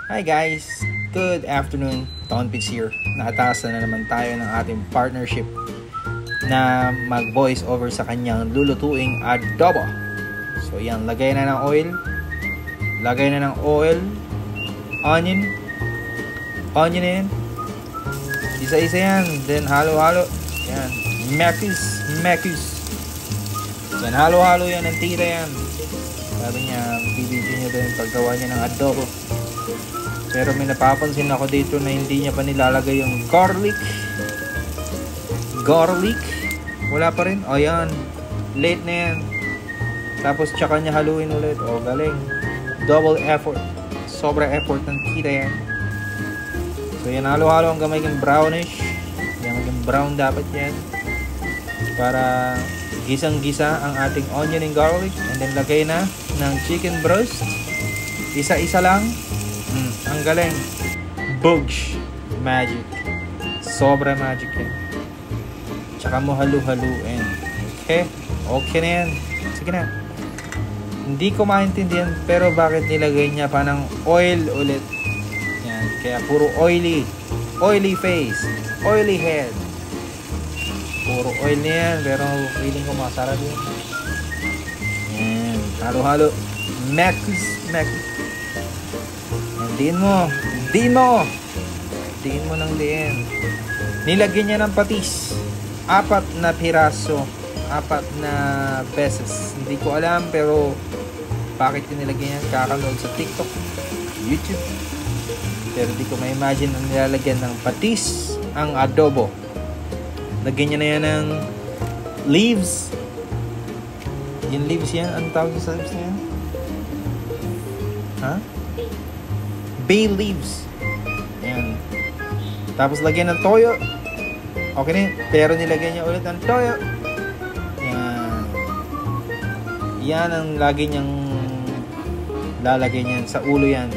Hi guys! Good afternoon, Tonpits here. Naatasan na naman tayo ng ating partnership na mag-voice over sa kanyang lulutuing adobo. So yan, lagay na ng oil. Onion yan. Isa-isa yan. Then halo-halo. Yan. Mekus. Yan, halo-halo yan ng tira yan. Sabi niya, bibidyo niya doon paggawa niya ng adobo. Pero may napapansin ako dito na hindi niya pa nilalagay yung garlic. Wala pa rin. O yan. Late na yan. Tapos tsaka niya haluin ulit. O galing. Double effort. Sobra effort ng tira yan. So yan, halo-halo hanggang maging brownish. Yan, maging brown dapat yan. Para gisang-gisa ang ating onion and garlic. And then lagay na ng chicken breast. Isa-isa lang. Ang galing. Bugs. Magic. Sobra magic yan. Tsaka mo halu-haluin. Okay? Okay na yan. Sige na. Hindi ko maintindihan pero bakit nilagay niya pa ng oil ulit. Yan. Kaya puro oily. Oily face. Oily head. Puro oil na yan. Pero feeling ko masarap yun. Yan. Halo-halo. Mekus. Diin mo ng diin. Nilagyan niya ng patis. 4 na piraso. 4 na beses. Hindi ko alam pero bakit yung nilagyan niya. Kakalood sa TikTok, YouTube. Pero di ko ma-imagine na nilalagyan ng patis ang adobo. Lagyan niya na yan ng leaves. Yung leaves yan. Anong tawag sa leaves na yan? Ha? Bay leaves. Ayan. Tapos lagyan ng toyo. Okay na yun. Pero nilagyan niya ulit ng toyo. Ayan. Yan ang lagi niyang lalagay niyan sa ulo yan.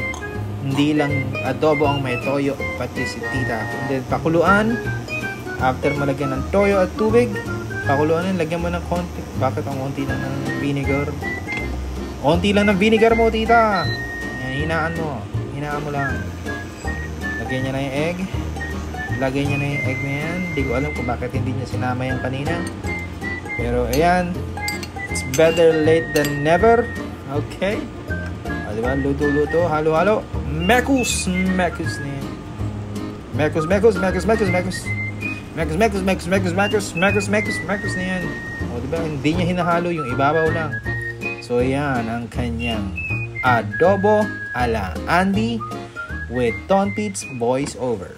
Hindi lang adobo ang may toyo, pati si tita. And then pakuluan. After malagyan ng toyo at tubig, pakuluan yan. Lagyan mo ng konti. Bakit ang konti lang ng vinegar? Konti lang ng vinegar mo, tita. Ayan, hinaan mo lang. Lagyan niya na yung egg. Lagyan niya na yung egg na yan. Hindi ko alam kung bakit hindi niya sinama yan kanina. Pero ayan. It's better late than never. Okay. O diba? Luto-luto. Halo-halo. Mekus na yan. Mekus na yan. O diba? Hindi niya hinahalo. Yung ibabaw lang. So ayan ang kanyang adobo ala Andy with Tonpits voice over.